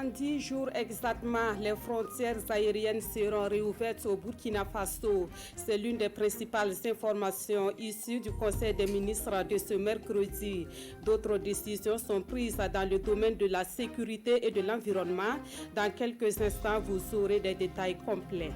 Dans 10 jours exactement, les frontières aériennes seront réouvertes au Burkina Faso. C'est l'une des principales informations issues du Conseil des ministres de ce mercredi. D'autres décisions sont prises dans le domaine de la sécurité et de l'environnement. Dans quelques instants, vous aurez des détails complets.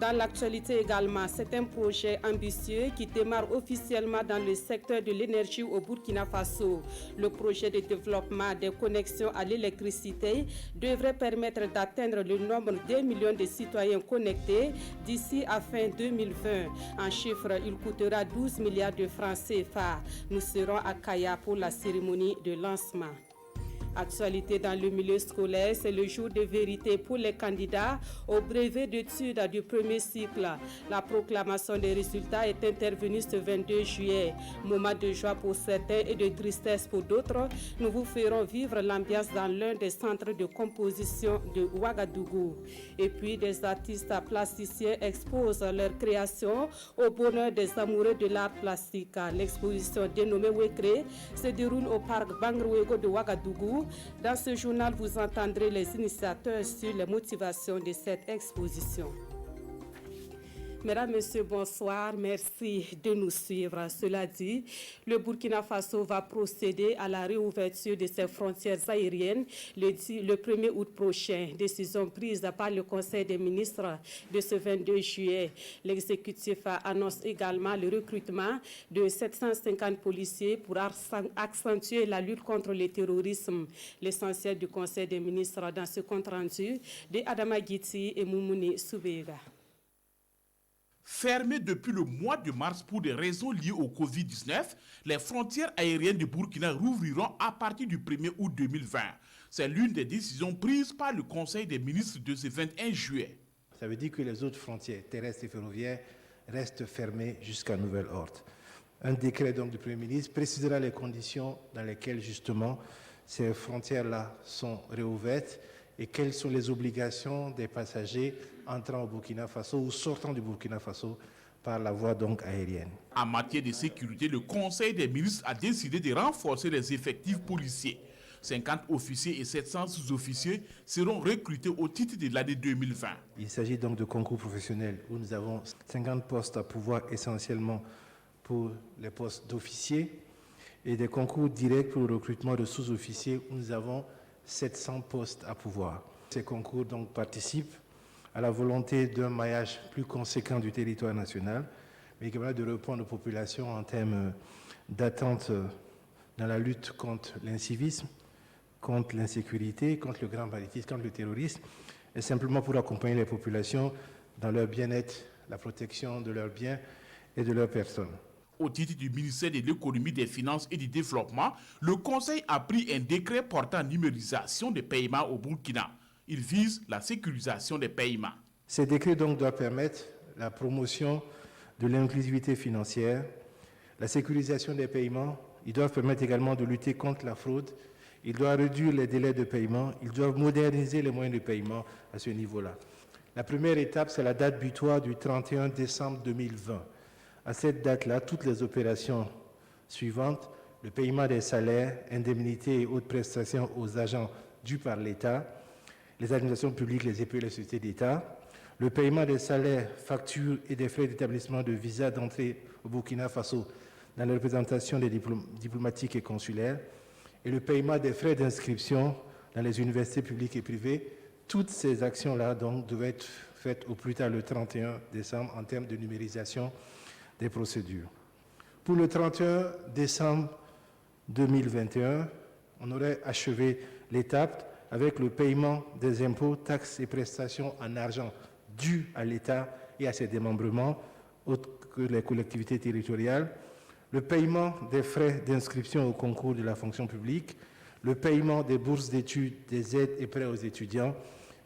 Dans l'actualité également, c'est un projet ambitieux qui démarre officiellement dans le secteur de l'énergie au Burkina Faso. Le projet de développement des connexions à l'électricité devrait permettre d'atteindre le nombre d'1 million de citoyens connectés d'ici à fin 2020. En chiffre, il coûtera 12 milliards de francs CFA. Nous serons à Kaya pour la cérémonie de lancement. Actualité dans le milieu scolaire, c'est le jour de vérité pour les candidats au brevet d'études du premier cycle. La proclamation des résultats est intervenue ce 22 juillet. Moment de joie pour certains et de tristesse pour d'autres. Nous vous ferons vivre l'ambiance dans l'un des centres de composition de Ouagadougou. Et puis des artistes plasticiens exposent leurs créations au bonheur des amoureux de l'art plastique. L'exposition dénommée Wekre se déroule au parc Bangrouego de Ouagadougou. Dans ce journal, vous entendrez les initiateurs sur les motivations de cette exposition. Mesdames, Messieurs, bonsoir. Merci de nous suivre. Cela dit, le Burkina Faso va procéder à la réouverture de ses frontières aériennes le 1er août prochain. Décision prise par le Conseil des ministres de ce 22 juillet. L'exécutif annonce également le recrutement de 750 policiers pour accentuer la lutte contre le terrorisme. L'essentiel du Conseil des ministres dans ce compte rendu de Adama Guiti et Moumouni Soubega. Fermées depuis le mois de mars pour des raisons liées au Covid-19, les frontières aériennes de Burkina rouvriront à partir du 1er août 2020. C'est l'une des décisions prises par le Conseil des ministres de ce 21 juillet. Ça veut dire que les autres frontières terrestres et ferroviaires restent fermées jusqu'à nouvel ordre. Un décret donc du Premier ministre précisera les conditions dans lesquelles justement ces frontières-là sont réouvertes et quelles sont les obligations des passagers entrant au Burkina Faso ou sortant du Burkina Faso par la voie donc aérienne. En matière de sécurité, le Conseil des ministres a décidé de renforcer les effectifs policiers. 50 officiers et 700 sous-officiers seront recrutés au titre de l'année 2020. Il s'agit donc de concours professionnels où nous avons 50 postes à pouvoir essentiellement pour les postes d'officiers et des concours directs pour le recrutement de sous-officiers où nous avons 700 postes à pouvoir. Ces concours donc participent à la volonté d'un maillage plus conséquent du territoire national, mais également de répondre aux populations en termes d'attente dans la lutte contre l'incivisme, contre l'insécurité, contre le grand banditisme, contre le terrorisme, et simplement pour accompagner les populations dans leur bien-être, la protection de leurs biens et de leurs personnes. Au titre du ministère de l'économie, des finances et du développement, le Conseil a pris un décret portant numérisation des paiements au Burkina. Il vise la sécurisation des paiements. Ces décrets donc doivent permettre la promotion de l'inclusivité financière, la sécurisation des paiements. Ils doivent permettre également de lutter contre la fraude. Ils doivent réduire les délais de paiement. Ils doivent moderniser les moyens de paiement à ce niveau-là. La première étape, c'est la date butoir du 31 décembre 2020. À cette date-là, toutes les opérations suivantes, le paiement des salaires, indemnités et autres prestations aux agents dus par l'État, les administrations publiques, les EPE et les sociétés d'État, le paiement des salaires, factures et des frais d'établissement de visa d'entrée au Burkina Faso dans les représentations des diplomatiques et consulaires, et le paiement des frais d'inscription dans les universités publiques et privées. Toutes ces actions-là donc devaient être faites au plus tard le 31 décembre en termes de numérisation des procédures. Pour le 31 décembre 2021, on aurait achevé l'étape avec le paiement des impôts, taxes et prestations en argent dus à l'État et à ses démembrements, autres que les collectivités territoriales, le paiement des frais d'inscription au concours de la fonction publique, le paiement des bourses d'études, des aides et prêts aux étudiants,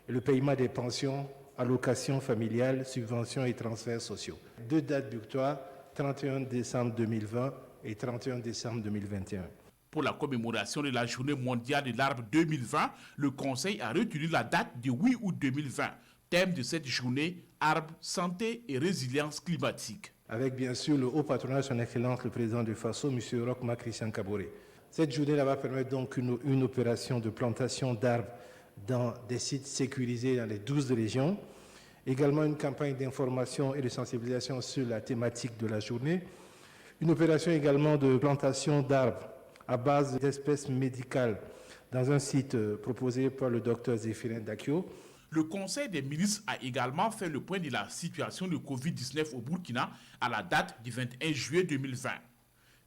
et le paiement des pensions, allocations familiales, subventions et transferts sociaux. Deux dates butoirs, 31 décembre 2020 et 31 décembre 2021. Pour la commémoration de la Journée mondiale de l'arbre 2020, le Conseil a retenu la date du 8 août 2020. Thème de cette journée, arbre, santé et résilience climatique. Avec bien sûr le haut patronat de son Excellence, le président du FASO, M. Roch Christian Kaboré. Cette journée-là va permettre donc une opération de plantation d'arbres dans des sites sécurisés dans les 12 régions. Également une campagne d'information et de sensibilisation sur la thématique de la journée. Une opération également de plantation d'arbres à base d'espèces médicales dans un site proposé par le docteur Zéphirin Dakio. Le Conseil des ministres a également fait le point de la situation de Covid-19 au Burkina à la date du 21 juillet 2020.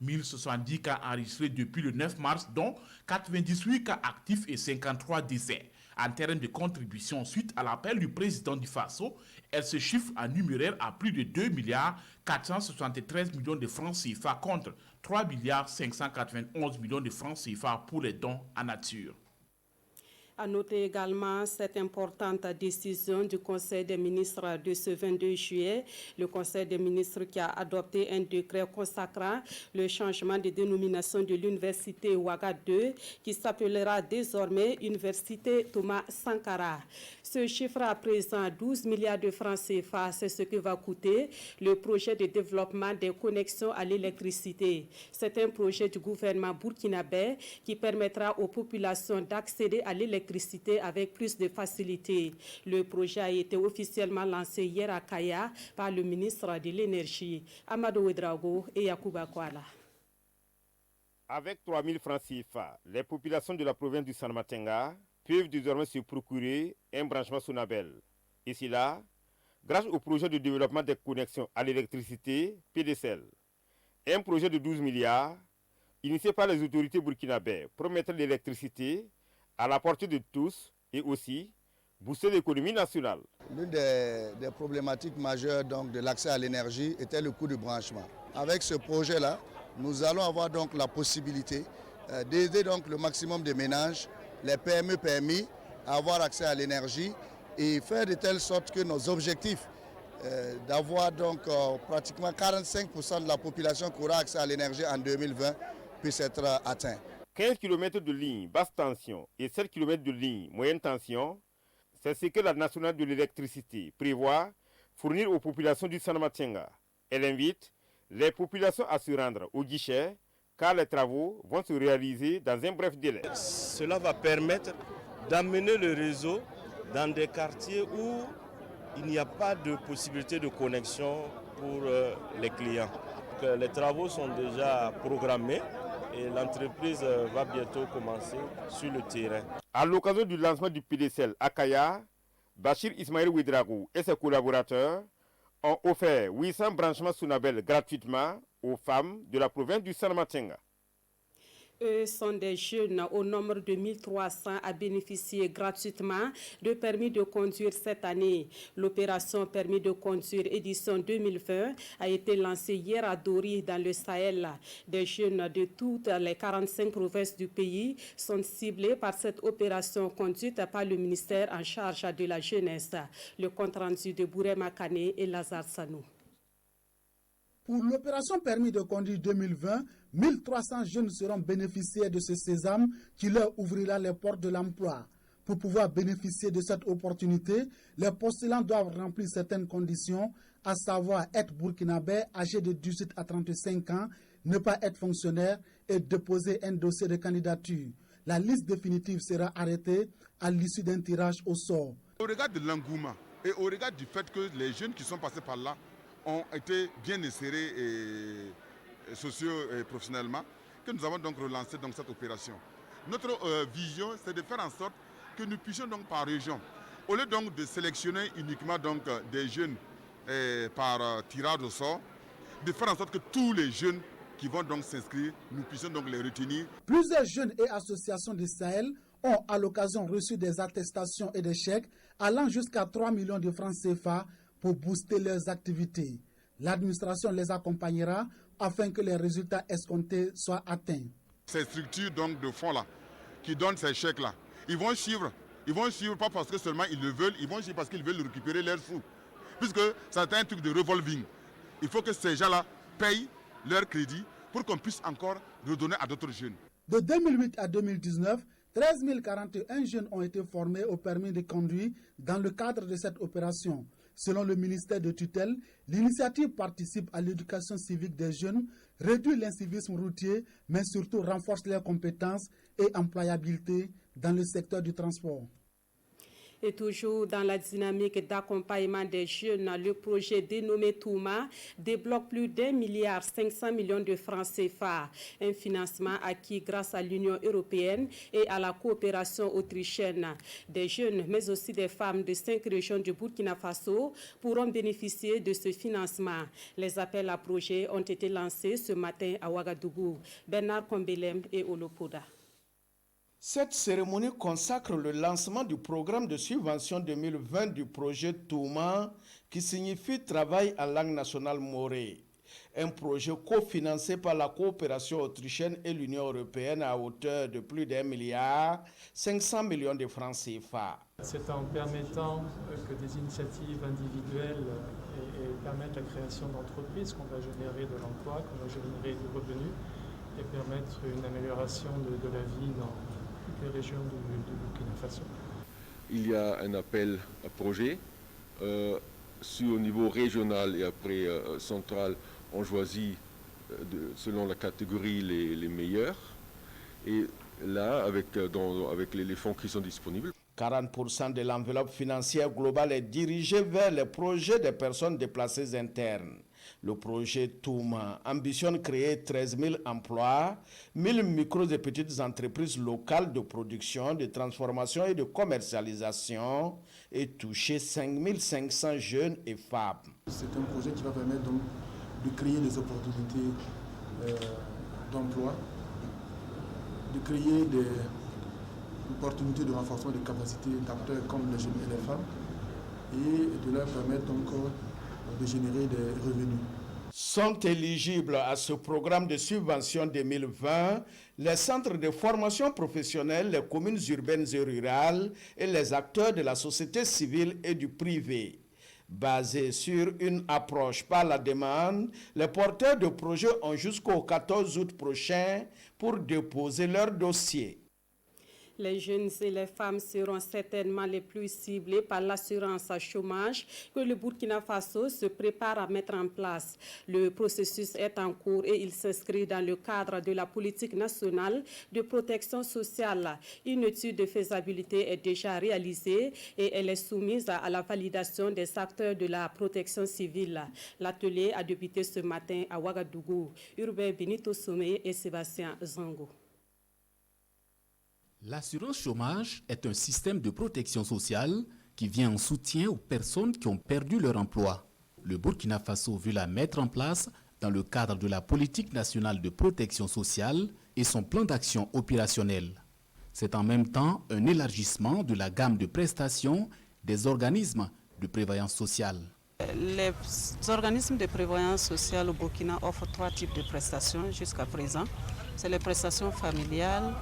1070 cas enregistrés depuis le 9 mars, dont 98 cas actifs et 53 décès. En termes de contribution suite à l'appel du président du Faso, elle se chiffre en numéraire à plus de 2 milliards 473 millions de francs CFA contre 3 milliards 591 millions de francs CFA pour les dons en nature. À noter également cette importante décision du Conseil des ministres de ce 22 juillet. Le Conseil des ministres qui a adopté un décret consacrant le changement de dénomination de l'université Ouaga 2 qui s'appellera désormais Université Thomas Sankara. Ce chiffre à présent 12 milliards de francs CFA, c'est ce que va coûter le projet de développement des connexions à l'électricité. C'est un projet du gouvernement burkinabé qui permettra aux populations d'accéder à l'électricité avec plus de facilité. Le projet a été officiellement lancé hier à Kaya par le ministre de l'Énergie, Amadou Ouedraogo et Yacouba Kouala. Avec 3 000 francs CFA, les populations de la province du Salamatenga peuvent désormais se procurer un branchement Sonabel. Ici là, grâce au projet de développement des connexions à l'électricité PDCL. Un projet de 12 milliards, initié par les autorités burkinabées pour mettre l'électricité à la portée de tous et aussi booster l'économie nationale. L'une des problématiques majeures donc, de l'accès à l'énergie était le coût du branchement. Avec ce projet-là, nous allons avoir donc la possibilité d'aider donc le maximum de ménages, les PME, PMI, à avoir accès à l'énergie et faire de telle sorte que nos objectifs d'avoir donc pratiquement 45% de la population qui aura accès à l'énergie en 2020 puissent être atteints. 15 km de ligne basse tension et 7 km de ligne moyenne tension, c'est ce que la nationale de l'électricité prévoit fournir aux populations du Salamatenga. Elle invite les populations à se rendre au guichet car les travaux vont se réaliser dans un bref délai. Cela va permettre d'amener le réseau dans des quartiers où il n'y a pas de possibilité de connexion pour les clients. Les travaux sont déjà programmés et l'entreprise va bientôt commencer sur le terrain. À l'occasion du lancement du PDCL à Kaya, Bachir Ismaël Ouedraogo et ses collaborateurs ont offert 800 branchements Sonabel gratuitement aux femmes de la province du Salamatenga. Eux sont des jeunes au nombre de 1300 à bénéficier gratuitement de permis de conduire cette année. L'opération permis de conduire édition 2020 a été lancée hier à Dori dans le Sahel. Des jeunes de toutes les 45 provinces du pays sont ciblés par cette opération conduite par le ministère en charge de la jeunesse. Le compte rendu de Bourema Kane et Lazare Sanou. Pour l'opération permis de conduire 2020, 1300 jeunes seront bénéficiaires de ce sésame qui leur ouvrira les portes de l'emploi. Pour pouvoir bénéficier de cette opportunité, les postulants doivent remplir certaines conditions, à savoir être burkinabé, âgé de 18 à 35 ans, ne pas être fonctionnaire et déposer un dossier de candidature. La liste définitive sera arrêtée à l'issue d'un tirage au sort. Au regard de l'engouement et au regard du fait que les jeunes qui sont passés par là ont été bien insérés socio et professionnellement, que nous avons donc relancé donc cette opération. Notre vision, c'est de faire en sorte que nous puissions donc par région, au lieu donc de sélectionner uniquement donc des jeunes par tirage au sort, de faire en sorte que tous les jeunes qui vont donc s'inscrire, nous puissions donc les retenir. Plusieurs jeunes et associations du Sahel ont à l'occasion reçu des attestations et des chèques allant jusqu'à 3 millions de francs CFA pour booster leurs activités. L'administration les accompagnera afin que les résultats escomptés soient atteints. Ces structures donc de fonds là, qui donnent ces chèques là, ils vont suivre pas parce que seulement ils le veulent, ils vont suivre parce qu'ils veulent récupérer leurs sous. Puisque c'est un truc de revolving. Il faut que ces gens-là payent leur crédit pour qu'on puisse encore redonner à d'autres jeunes. De 2008 à 2019, 13 041 jeunes ont été formés au permis de conduire dans le cadre de cette opération. Selon le ministère de tutelle, l'initiative participe à l'éducation civique des jeunes, réduit l'incivisme routier, mais surtout renforce leurs compétences et employabilité dans le secteur du transport. Et toujours dans la dynamique d'accompagnement des jeunes, le projet dénommé Touma débloque plus d'1,5 milliard de francs CFA. Un financement acquis grâce à l'Union européenne et à la coopération autrichienne. Des jeunes, mais aussi des femmes de 5 régions du Burkina Faso pourront bénéficier de ce financement. Les appels à projets ont été lancés ce matin à Ouagadougou. Bernard Kombelem et Olopoda. Cette cérémonie consacre le lancement du programme de subvention 2020 du projet Touma, qui signifie Travail en langue nationale morée. Un projet cofinancé par la coopération autrichienne et l'Union européenne à hauteur de plus d'1,5 milliard de francs CFA. C'est en permettant que des initiatives individuelles permettent la création d'entreprises qu'on va générer de l'emploi, qu'on va générer du revenu et permettre une amélioration de la vie dans les régions du Burkina Faso. Il y a un appel à projet. Au niveau régional et après central, on choisit selon la catégorie les meilleurs. Et là, avec les fonds qui sont disponibles. 40% de l'enveloppe financière globale est dirigée vers les projets des personnes déplacées internes. Le projet Touma ambitionne créer 13 000 emplois, 1000 micros et petites entreprises locales de production, de transformation et de commercialisation et toucher 5 500 jeunes et femmes. C'est un projet qui va permettre donc de créer des opportunités d'emploi, de créer des opportunités de renforcement des capacités d'acteurs comme les jeunes et les femmes et de leur permettre donc de générer des revenus. Sont éligibles à ce programme de subvention 2020 les centres de formation professionnelle, les communes urbaines et rurales et les acteurs de la société civile et du privé. Basé sur une approche par la demande, les porteurs de projets ont jusqu'au 14 août prochain pour déposer leur dossier. Les jeunes et les femmes seront certainement les plus ciblés par l'assurance chômage que le Burkina Faso se prépare à mettre en place. Le processus est en cours et il s'inscrit dans le cadre de la politique nationale de protection sociale. Une étude de faisabilité est déjà réalisée et elle est soumise à la validation des acteurs de la protection civile. L'atelier a débuté ce matin à Ouagadougou. Urbain Benito Somé et Sébastien Zango. L'assurance chômage est un système de protection sociale qui vient en soutien aux personnes qui ont perdu leur emploi. Le Burkina Faso veut la mettre en place dans le cadre de la politique nationale de protection sociale et son plan d'action opérationnel. C'est en même temps un élargissement de la gamme de prestations des organismes de prévoyance sociale. Les organismes de prévoyance sociale au Burkina offrent 3 types de prestations jusqu'à présent. C'est les prestations familiales,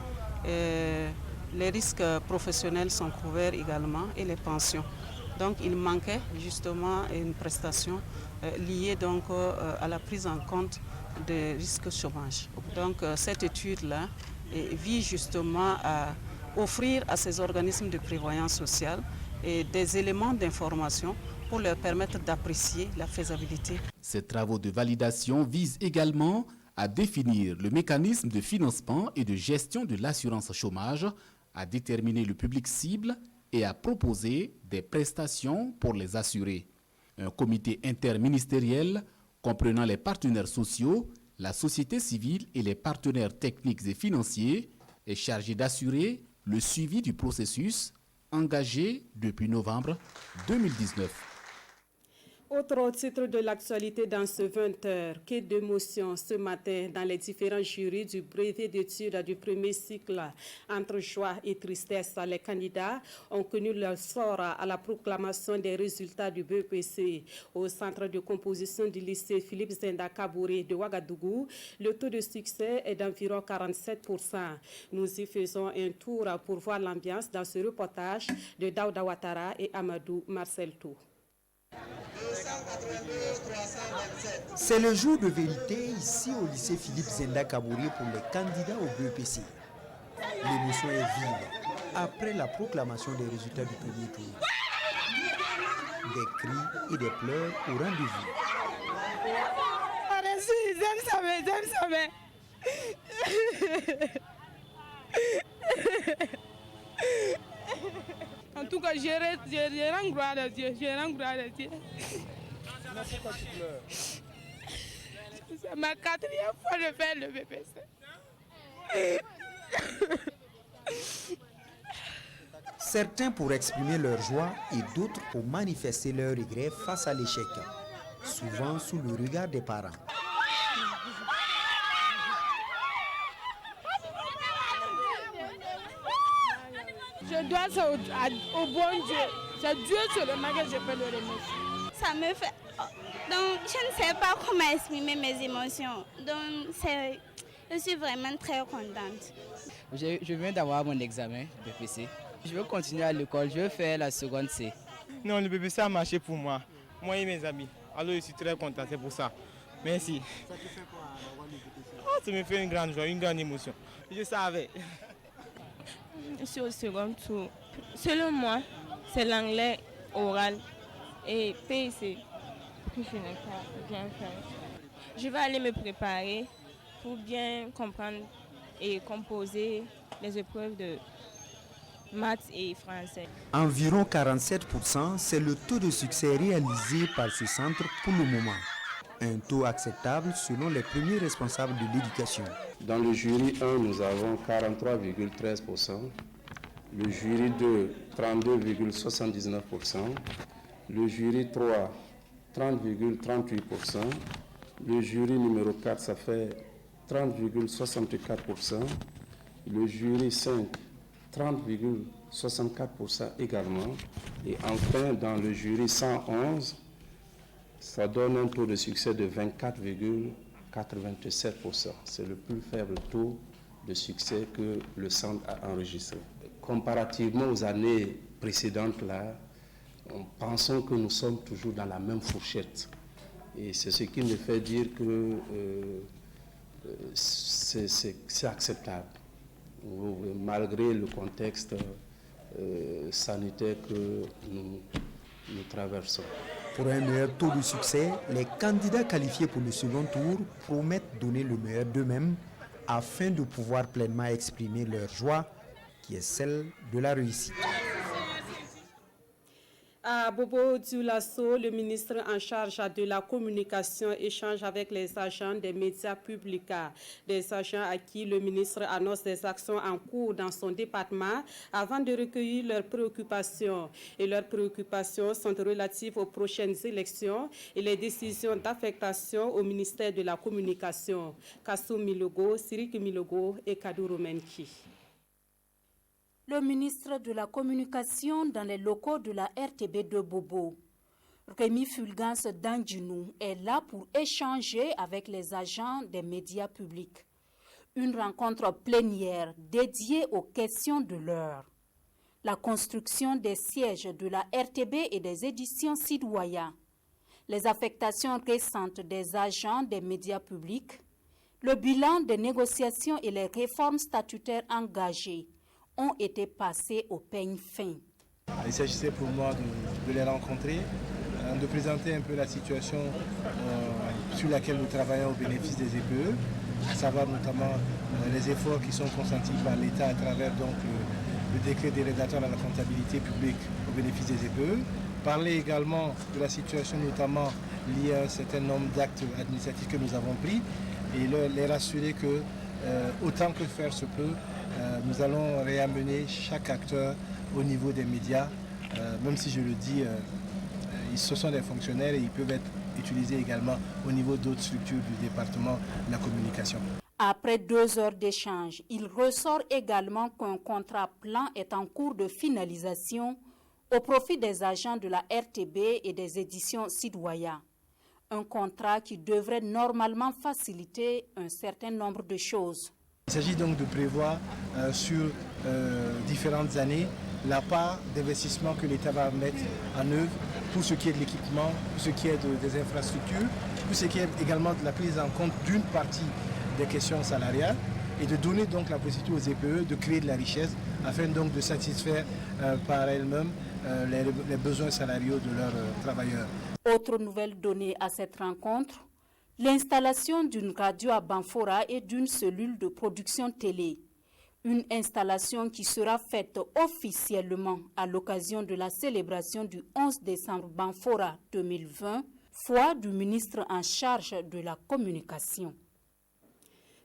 les risques professionnels sont couverts également et les pensions. Donc il manquait justement une prestation liée donc à la prise en compte des risques chômage. Donc cette étude-là vise justement à offrir à ces organismes de prévoyance sociale des éléments d'information pour leur permettre d'apprécier la faisabilité. Ces travaux de validation visent également à définir le mécanisme de financement et de gestion de l'assurance chômage, à déterminer le public cible et à proposer des prestations pour les assurés. Un comité interministériel comprenant les partenaires sociaux, la société civile et les partenaires techniques et financiers est chargé d'assurer le suivi du processus engagé depuis novembre 2019. Autre titre de l'actualité dans ce 20h, quai d'émotion ce matin dans les différents jurys du brevet d'études du premier cycle. Entre joie et tristesse, les candidats ont connu leur sort à la proclamation des résultats du BEPC. Au centre de composition du lycée Philippe Zenda Kabouré de Ouagadougou, le taux de succès est d'environ 47%. Nous y faisons un tour pour voir l'ambiance dans ce reportage de Daouda Ouattara et Amadou Marcel Tou. C'est le jour de vérité ici au lycée Philippe Zenda Kabouré pour les candidats au BEPC. L'émotion est vive après la proclamation des résultats du premier tour. Des cris et des pleurs au rendez-vous. En tout cas, je rends gloire à Dieu. Je rends gloire à Dieu. Merci pourquoi tu pleures. C'est ma 4e fois de faire le BPC. Certains pour exprimer leur joie et d'autres pour manifester leur regret face à l'échec, souvent sous le regard des parents. Je dois ça au bon Dieu. C'est Dieu seulement que je peux le remercier. Ça me fait... Donc, je ne sais pas comment exprimer mes émotions. Donc, je suis vraiment très contente. Je viens d'avoir mon examen BPC. Je veux continuer à l'école, je veux faire la seconde C. Non, le BPC a marché pour moi. Moi et mes amis. Alors, je suis très content, c'est pour ça. Merci. Ça te fait quoi d'avoir le BPC? Ça me fait une grande joie, une grande émotion. Je savais. Je suis au second tour. Selon moi, c'est l'anglais oral et PIC que je n'ai pas bien fait. Je vais aller me préparer pour bien comprendre et composer les épreuves de maths et français. Environ 47%, c'est le taux de succès réalisé par ce centre pour le moment. Un taux acceptable selon les premiers responsables de l'éducation. Dans le jury 1, nous avons 43,13%, le jury 2, 32,79%, le jury 3, 30,38%, le jury numéro 4, ça fait 30,64%, le jury 5, 30,64% également, et enfin dans le jury 111, ça donne un taux de succès de 24,87%. C'est le plus faible taux de succès que le centre a enregistré. Comparativement aux années précédentes, là, pensons que nous sommes toujours dans la même fourchette. Et c'est ce qui me fait dire que c'est acceptable, malgré le contexte sanitaire que nous traversons. Pour un meilleur taux de succès, les candidats qualifiés pour le second tour promettent donner le meilleur d'eux-mêmes afin de pouvoir pleinement exprimer leur joie, qui est celle de la réussite. À Bobo Dioulasso, le ministre en charge de la communication échange avec les agents des médias publics. Des agents à qui le ministre annonce des actions en cours dans son département avant de recueillir leurs préoccupations. Et leurs préoccupations sont relatives aux prochaines élections et les décisions d'affectation au ministère de la Communication. Kassou Milogo, Sirik Milogo et Kadourou Menki. Le ministre de la Communication dans les locaux de la RTB de Bobo, Rémi Fulgence Dandjinou, est là pour échanger avec les agents des médias publics. Une rencontre plénière dédiée aux questions de l'heure. La construction des sièges de la RTB et des éditions Sidouaya, les affectations récentes des agents des médias publics, le bilan des négociations et les réformes statutaires engagées ont été passés au peigne fin. Il s'agissait pour moi de les rencontrer, de présenter un peu la situation sur laquelle nous travaillons au bénéfice des EPE, à savoir notamment les efforts qui sont consentis par l'État à travers donc, le décret dérogatoire à la comptabilité publique au bénéfice des EPE, parler également de la situation notamment liée à un certain nombre d'actes administratifs que nous avons pris et les rassurer que autant que faire se peut, nous allons réamener chaque acteur au niveau des médias, même si je le dis, ce sont des fonctionnaires et ils peuvent être utilisés également au niveau d'autres structures du département de la communication. Après 2 heures d'échange, il ressort également qu'un contrat plan est en cours de finalisation au profit des agents de la RTB et des éditions Sidouaya. Un contrat qui devrait normalement faciliter un certain nombre de choses. Il s'agit donc de prévoir sur différentes années la part d'investissement que l'État va mettre en œuvre pour ce qui est de l'équipement, pour ce qui est des infrastructures, pour ce qui est également de la prise en compte d'une partie des questions salariales et de donner donc la possibilité aux EPE de créer de la richesse afin donc de satisfaire par elles-mêmes les besoins salariaux de leurs travailleurs. Autre nouvelle donnée à cette rencontre, l'installation d'une radio à Banfora et d'une cellule de production télé. Une installation qui sera faite officiellement à l'occasion de la célébration du 11 décembre Banfora 2020, foi du ministre en charge de la communication.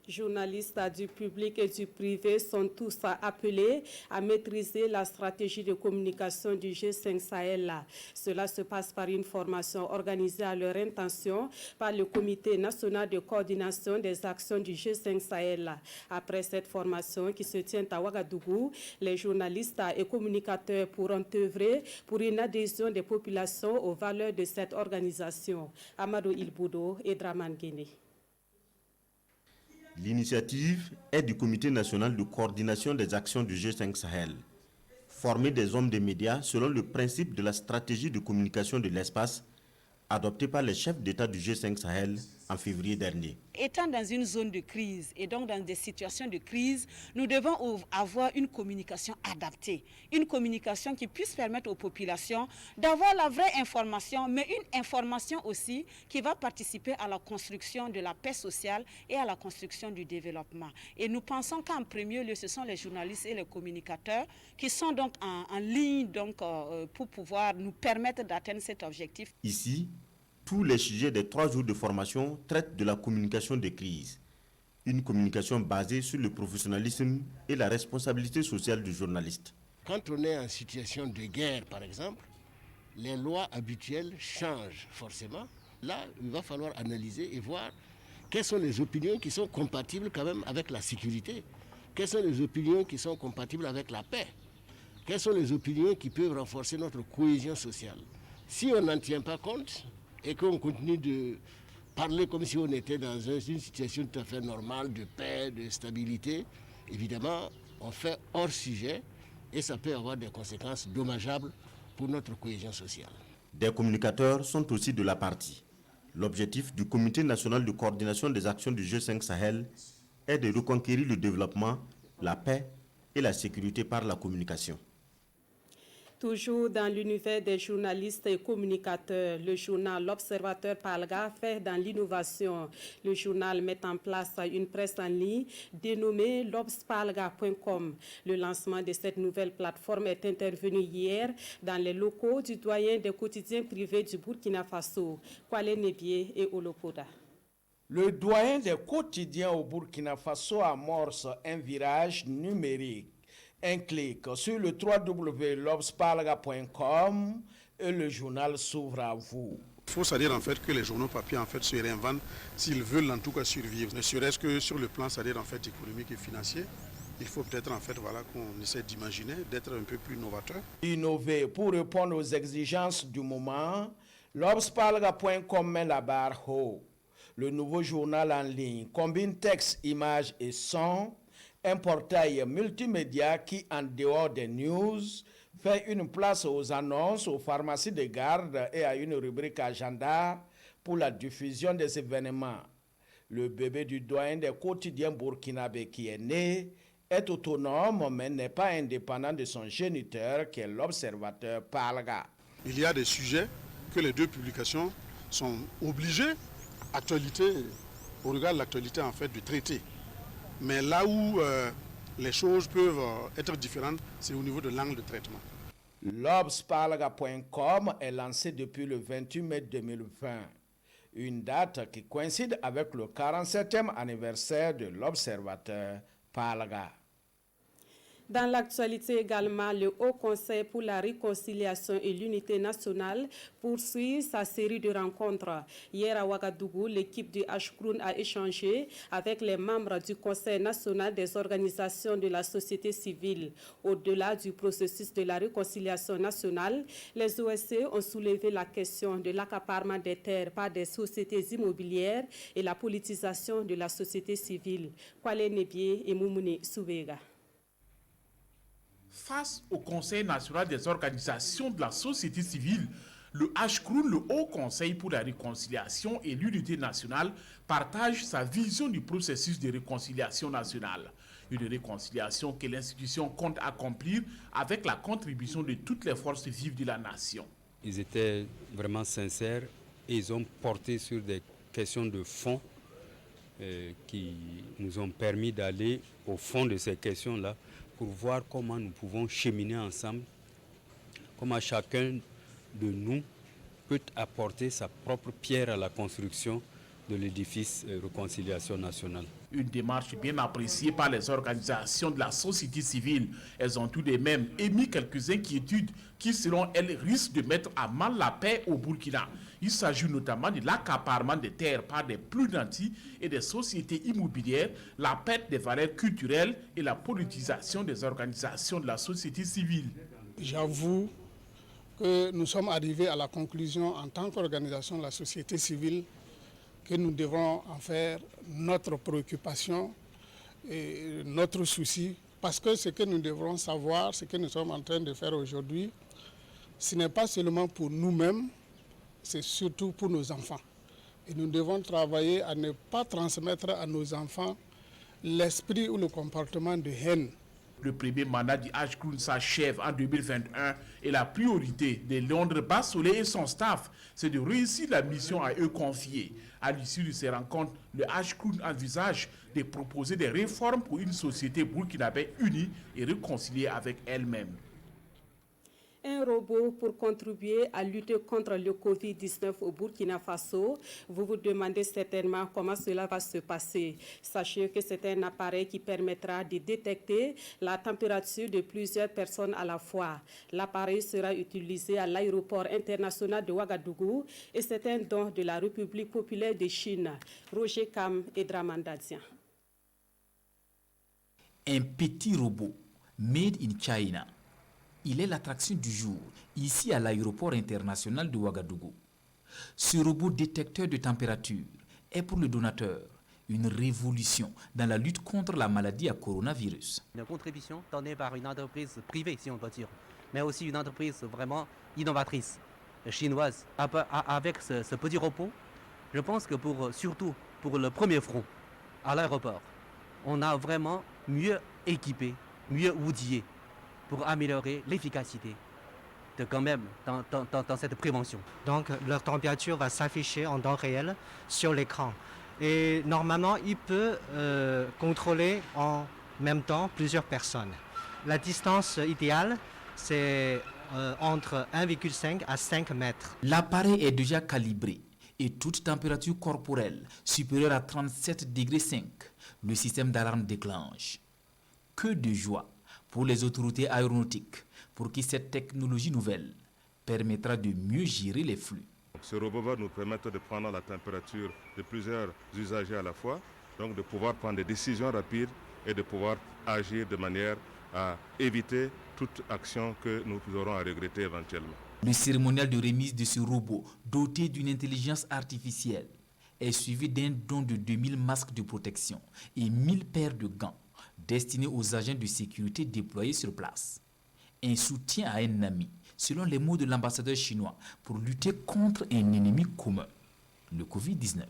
Journalistes du public et du privé sont tous appelés à maîtriser la stratégie de communication du G5 Sahel. Cela se passe par une formation organisée à leur intention par le Comité national de coordination des actions du G5 Sahel. Après cette formation qui se tient à Ouagadougou, les journalistes et communicateurs pourront œuvrer pour une adhésion des populations aux valeurs de cette organisation. Amadou Ilboudo et Draman Guéné. L'initiative est du Comité national de coordination des actions du G5 Sahel, former des hommes des médias selon le principe de la stratégie de communication de l'espace adoptée par les chefs d'État du G5 Sahel en février dernier. Étant dans une zone de crise et donc dans des situations de crise, nous devons avoir une communication adaptée, une communication qui puisse permettre aux populations d'avoir la vraie information, mais une information aussi qui va participer à la construction de la paix sociale et à la construction du développement. Et nous pensons qu'en premier lieu, ce sont les journalistes et les communicateurs qui sont donc en ligne pour pouvoir nous permettre d'atteindre cet objectif. Ici, tous les sujets des 3 jours de formation traitent de la communication de crise. Une communication basée sur le professionnalisme et la responsabilité sociale du journaliste. Quand on est en situation de guerre, par exemple, les lois habituelles changent forcément. Là, il va falloir analyser et voir quelles sont les opinions qui sont compatibles quand même avec la sécurité. Quelles sont les opinions qui sont compatibles avec la paix. Quelles sont les opinions qui peuvent renforcer notre cohésion sociale. Si on n'en tient pas compte, et qu'on continue de parler comme si on était dans une situation tout à fait normale de paix, de stabilité, évidemment, on fait hors sujet et ça peut avoir des conséquences dommageables pour notre cohésion sociale. Des communicateurs sont aussi de la partie. L'objectif du Comité national de coordination des actions du G5 Sahel est de reconquérir le développement, la paix et la sécurité par la communication. Toujours dans l'univers des journalistes et communicateurs, le journal L'Observateur Palga fait dans l'innovation. Le journal met en place une presse en ligne dénommée lobspalga.com. Le lancement de cette nouvelle plateforme est intervenu hier dans les locaux du doyen des quotidiens privés du Burkina Faso, Kwale Nebié et Olopoda. Le doyen des quotidiens au Burkina Faso amorce un virage numérique. Un clic sur le www.lobspalga.com et le journal s'ouvre à vous. Il faut dire en fait que les journaux papier en fait se réinventent s'ils veulent en tout cas survivre. Ne serait-ce que sur le plan en fait économique et financier. Il faut peut-être en fait qu'on essaie d'imaginer, d'être un peu plus novateur. Innover pour répondre aux exigences du moment, lobspalga.com met la barre haut. Le nouveau journal en ligne combine texte, images et son. Un portail multimédia qui, en dehors des news, fait une place aux annonces, aux pharmacies de garde et à une rubrique agenda pour la diffusion des événements. Le bébé du doyen des quotidiens burkinabé qui est né est autonome mais n'est pas indépendant de son géniteur qui est l'Observateur Palga. Il y a des sujets que les 2 publications sont obligées, au regard de l'actualité en fait du traité. Mais là où les choses peuvent être différentes, c'est au niveau de l'angle de traitement. Lobspalga.com est lancé depuis le 28 mai 2020, une date qui coïncide avec le 47e anniversaire de l'Observateur Palga. Dans l'actualité également, le Haut Conseil pour la réconciliation et l'unité nationale poursuit sa série de rencontres. Hier à Ouagadougou, l'équipe du Ashkroun a échangé avec les membres du Conseil national des organisations de la société civile. Au-delà du processus de la réconciliation nationale, les OSC ont soulevé la question de l'accaparement des terres par des sociétés immobilières et la politisation de la société civile. Kwale Nebié et Moumouni Soubega. Face au Conseil national des organisations de la société civile, le Ashkroun, le Haut Conseil pour la réconciliation et l'unité nationale, partage sa vision du processus de réconciliation nationale. Une réconciliation que l'institution compte accomplir avec la contribution de toutes les forces vives de la nation. Ils étaient vraiment sincères et ils ont porté sur des questions de fond qui nous ont permis d'aller au fond de ces questions-là pour voir comment nous pouvons cheminer ensemble, comment chacun de nous peut apporter sa propre pierre à la construction de l'édifice Réconciliation nationale. Une démarche bien appréciée par les organisations de la société civile. Elles ont tout de même émis quelques inquiétudes qui, selon elles, risquent de mettre à mal la paix au Burkina. Il s'agit notamment de l'accaparement des terres par des plus nantis et des sociétés immobilières, la perte des valeurs culturelles et la politisation des organisations de la société civile. J'avoue que nous sommes arrivés à la conclusion en tant qu'organisation de la société civile que nous devons en faire notre préoccupation et notre souci, parce que ce que nous devrons savoir, ce que nous sommes en train de faire aujourd'hui, ce n'est pas seulement pour nous-mêmes, c'est surtout pour nos enfants. Et nous devons travailler à ne pas transmettre à nos enfants l'esprit ou le comportement de haine. Le premier mandat du Ashkroun s'achève en 2021 et la priorité de Londres Bassolé et son staff, c'est de réussir la mission à eux confiée. À l'issue de ces rencontres, le Ashkroun envisage de proposer des réformes pour une société burkinabé unie et réconciliée avec elle-même. Un robot pour contribuer à lutter contre le Covid-19 au Burkina Faso. Vous vous demandez certainement comment cela va se passer. Sachez que c'est un appareil qui permettra de détecter la température de plusieurs personnes à la fois. L'appareil sera utilisé à l'aéroport international de Ouagadougou et c'est un don de la République populaire de Chine. Roger Kam et Dramandadian. Un petit robot made in China. Il est l'attraction du jour, ici à l'aéroport international de Ouagadougou. Ce robot détecteur de température est pour le donateur une révolution dans la lutte contre la maladie à coronavirus. Une contribution donnée par une entreprise privée, si on peut dire, mais aussi une entreprise vraiment innovatrice, chinoise. Avec ce petit robot, je pense que surtout pour le premier front, à l'aéroport, on a vraiment mieux équipé, mieux outillé pour améliorer l'efficacité de quand même dans cette prévention. Donc leur température va s'afficher en temps réel sur l'écran. Et normalement, il peut contrôler en même temps plusieurs personnes. La distance idéale, c'est entre 1,5 à 5 mètres. L'appareil est déjà calibré et toute température corporelle supérieure à 37,5 degrés, le système d'alarme déclenche. Que de joie pour les autorités aéronautiques, pour qui cette technologie nouvelle permettra de mieux gérer les flux. Ce robot va nous permettre de prendre la température de plusieurs usagers à la fois, donc de pouvoir prendre des décisions rapides et de pouvoir agir de manière à éviter toute action que nous aurons à regretter éventuellement. Le cérémonial de remise de ce robot doté d'une intelligence artificielle est suivi d'un don de 2000 masques de protection et 1000 paires de gants destinés aux agents de sécurité déployés sur place. Un soutien à un ami, selon les mots de l'ambassadeur chinois, pour lutter contre un ennemi commun, le Covid-19.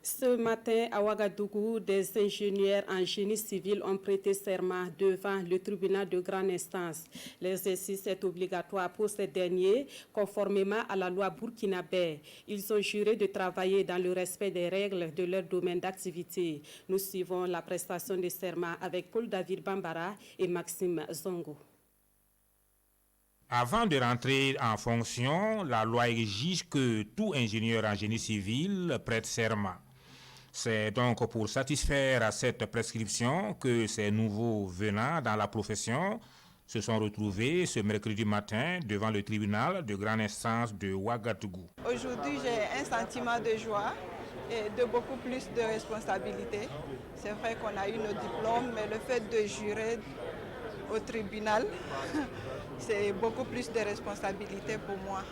Ce matin, à Ouagadougou, des ingénieurs en génie civil ont prêté serment devant le tribunal de grande instance. L'exercice est obligatoire pour ces derniers, conformément à la loi burkinabé. Ils ont juré de travailler dans le respect des règles de leur domaine d'activité. Nous suivons la prestation de serment avec Paul David Bambara et Maxime Zongo. Avant de rentrer en fonction, la loi exige que tout ingénieur en génie civil prête serment. C'est donc pour satisfaire à cette prescription que ces nouveaux venants dans la profession se sont retrouvés ce mercredi matin devant le tribunal de grande instance de Ouagadougou. Aujourd'hui, j'ai un sentiment de joie et de beaucoup plus de responsabilité. C'est vrai qu'on a eu nos diplômes, mais le fait de jurer au tribunal, c'est beaucoup plus de responsabilité pour moi.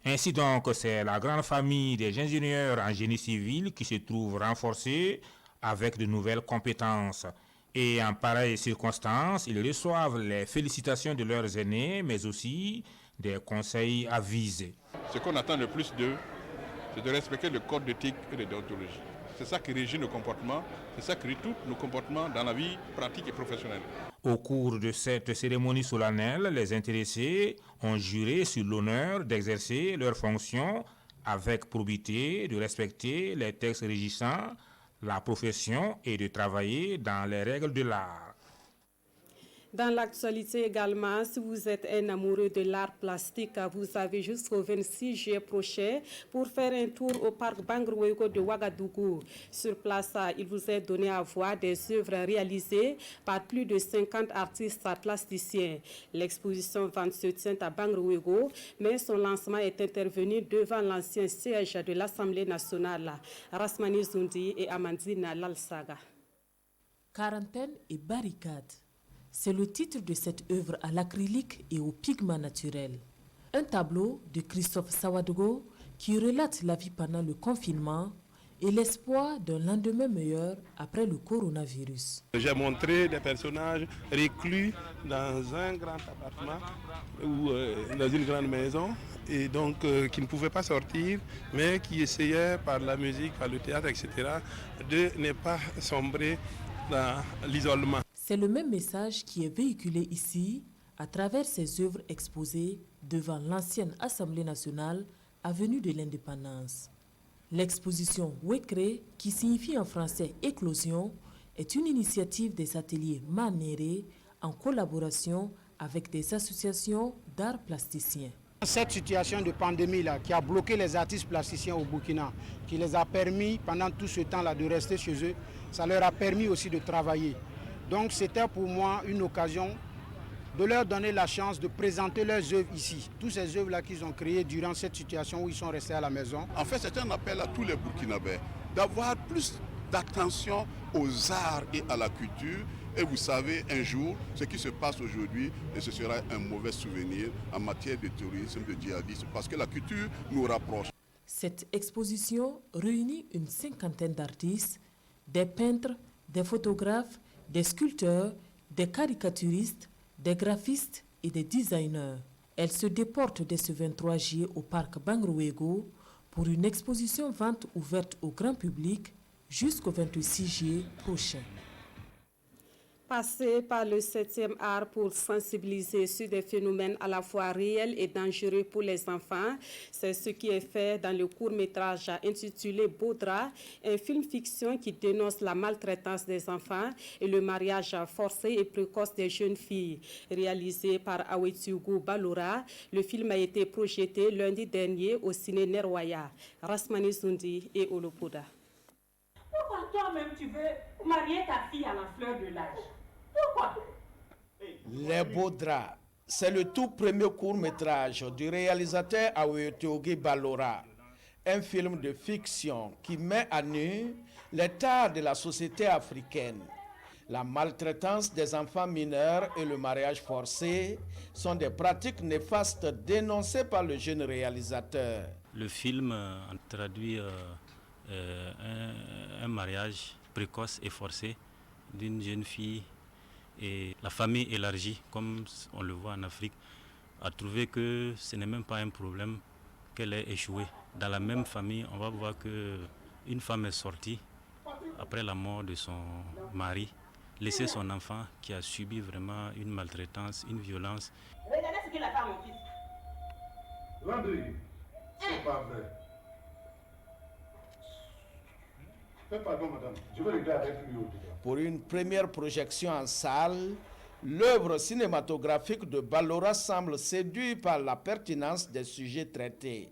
Ainsi donc, c'est la grande famille des ingénieurs en génie civil qui se trouve renforcée avec de nouvelles compétences. Et en pareille circonstance, ils reçoivent les félicitations de leurs aînés, mais aussi des conseils avisés. Ce qu'on attend le plus d'eux, c'est de respecter le code d'éthique et de déontologie. C'est ça qui régit nos comportements, c'est ça qui régit tous nos comportements dans la vie pratique et professionnelle. Au cours de cette cérémonie solennelle, les intéressés ont juré sur l'honneur d'exercer leurs fonctions avec probité de respecter les textes régissant la profession et de travailler dans les règles de l'art. Dans l'actualité également, si vous êtes un amoureux de l'art plastique, vous avez jusqu'au 26 juillet prochain pour faire un tour au parc Bangrouégo de Ouagadougou. Sur place, il vous est donné à voir des œuvres réalisées par plus de 50 artistes plasticiens. L'exposition vente se tient à Bangrouégo, mais son lancement est intervenu devant l'ancien siège de l'Assemblée nationale. Rasmani Zoundi et Amandine Lalsaga. Quarantaine et barricade. C'est le titre de cette œuvre à l'acrylique et au pigment naturel. Un tableau de Christophe Sawadogo qui relate la vie pendant le confinement et l'espoir d'un lendemain meilleur après le coronavirus. J'ai montré des personnages reclus dans un grand appartement ou dans une grande maison et donc qui ne pouvaient pas sortir mais qui essayaient par la musique, par le théâtre, etc. de ne pas sombrer dans l'isolement. C'est le même message qui est véhiculé ici à travers ces œuvres exposées devant l'ancienne Assemblée nationale avenue de l'Indépendance. L'exposition Wekre, qui signifie en français éclosion, est une initiative des ateliers Manéré en collaboration avec des associations d'arts plasticiens. Cette situation de pandémie-là qui a bloqué les artistes plasticiens au Burkina, qui les a permis pendant tout ce temps-là de rester chez eux, ça leur a permis aussi de travailler. Donc c'était pour moi une occasion de leur donner la chance de présenter leurs œuvres ici. Toutes ces œuvres-là qu'ils ont créées durant cette situation où ils sont restés à la maison. En fait, c'est un appel à tous les Burkinabés d'avoir plus d'attention aux arts et à la culture. Et vous savez, un jour, ce qui se passe aujourd'hui, et ce sera un mauvais souvenir en matière de terrorisme, de djihadisme, parce que la culture nous rapproche. Cette exposition réunit une cinquantaine d'artistes, des peintres, des photographes, des sculpteurs, des caricaturistes, des graphistes et des designers. Elle se déporte dès ce 23 juillet au parc Bangrouégo pour une exposition vente ouverte au grand public jusqu'au 26 juillet prochain. Passer par le 7e art pour sensibiliser sur des phénomènes à la fois réels et dangereux pour les enfants. C'est ce qui est fait dans le court-métrage intitulé Baudra, un film fiction qui dénonce la maltraitance des enfants et le mariage forcé et précoce des jeunes filles. Réalisé par Awetiougou Baloura, le film a été projeté lundi dernier au ciné Nerwaya. Rasmani Zoundi et Olopoda. Pourquoi toi-même tu veux marier ta fille à la fleur de l'âge? Pourquoi? Les Baudra, c'est le tout premier court-métrage du réalisateur Awetiougou Baloura, un film de fiction qui met à nu les tares de la société africaine. La maltraitance des enfants mineurs et le mariage forcé sont des pratiques néfastes dénoncées par le jeune réalisateur. Le film traduit un mariage précoce et forcé d'une jeune fille, et la famille élargie, comme on le voit en Afrique, a trouvé que ce n'est même pas un problème qu'elle ait échoué. Dans la même famille, on va voir qu'une femme est sortie après la mort de son mari, laisser son enfant qui a subi vraiment une maltraitance, une violence. Regardez ce qu'il a fait à mon fils. Landry, c'est pas vrai. Pardon, madame, je vais regarder avec lui au-delà. Pour une première projection en salle, l'œuvre cinématographique de Baloura semble séduite par la pertinence des sujets traités,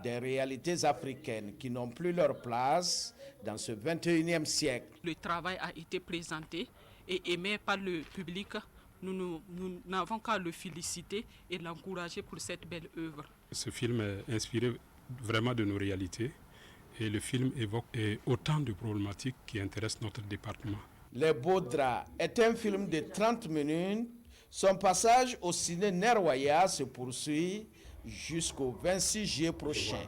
des réalités africaines qui n'ont plus leur place dans ce 21e siècle. Le travail a été présenté et aimé par le public. Nous n'avons qu'à le féliciter et l'encourager pour cette belle œuvre. Ce film est inspiré vraiment de nos réalités. Et le film évoque autant de problématiques qui intéressent notre département. Les Baudra est un film de 30 minutes. Son passage au ciné Nerwaya se poursuit jusqu'au 26 juillet prochain.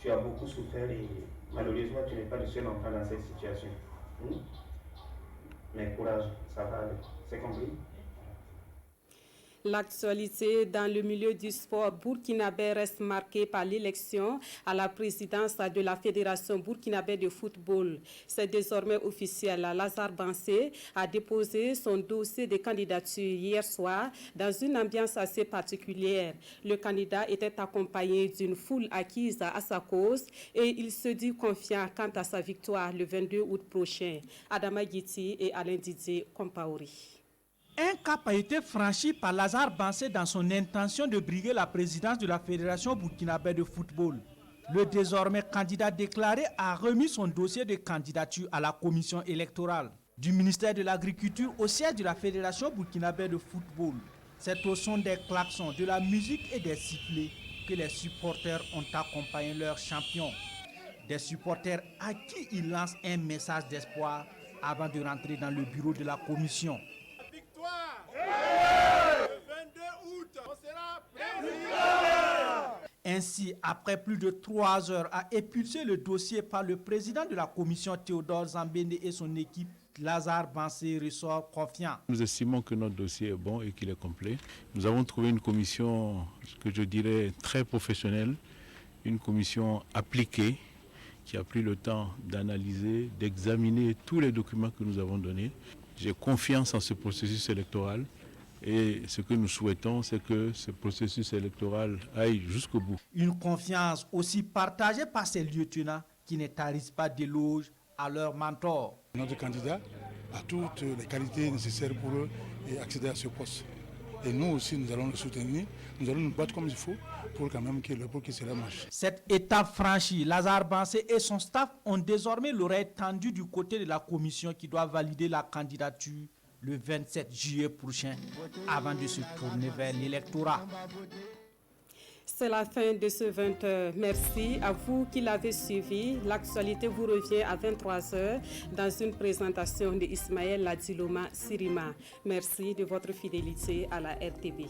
Tu as beaucoup souffert et malheureusement tu n'es pas le seul enfant dans cette situation. Mais courage, ça va aller. C'est compris? L'actualité dans le milieu du sport burkinabé reste marquée par l'élection à la présidence de la Fédération burkinabé de football. C'est désormais officiel. Lazare Bansé a déposé son dossier de candidature hier soir dans une ambiance assez particulière. Le candidat était accompagné d'une foule acquise à sa cause et il se dit confiant quant à sa victoire le 22 août prochain. Adama Guiti et Alain Didier Compaori. Un cap a été franchi par Lazare Bansé dans son intention de briguer la présidence de la Fédération burkinabé de football. Le désormais candidat déclaré a remis son dossier de candidature à la commission électorale du ministère de l'Agriculture au siège de la Fédération burkinabé de football. C'est au son des klaxons, de la musique et des sifflets que les supporters ont accompagné leur champion. Des supporters à qui il lance un message d'espoir avant de rentrer dans le bureau de la commission. Le 22 août, on sera président. Ainsi, après plus de 3 heures à épulser le dossier par le président de la commission Théodore Zambende et son équipe, Lazare Bansé ressort confiant. Nous estimons que notre dossier est bon et qu'il est complet. Nous avons trouvé une commission que je dirais très professionnelle, une commission appliquée qui a pris le temps d'analyser, d'examiner tous les documents que nous avons donnés. J'ai confiance en ce processus électoral et ce que nous souhaitons, c'est que ce processus électoral aille jusqu'au bout. Une confiance aussi partagée par ces lieutenants qui ne tarissent pas d'éloges à leur mentor. Notre candidat a toutes les qualités nécessaires pour eux et accéder à ce poste. Et nous aussi, nous allons le soutenir, nous allons nous battre comme il faut pour quand même qu'il cela marche. Cette étape franchie, Lazare Bansé et son staff ont désormais l'oreille tendue du côté de la commission qui doit valider la candidature le 27 juillet prochain avant de se tourner vers l'électorat. C'est la fin de ce 20h. Merci à vous qui l'avez suivi. L'actualité vous revient à 23h dans une présentation de Ismaël Ladiloma Sirima. Merci de votre fidélité à la RTB.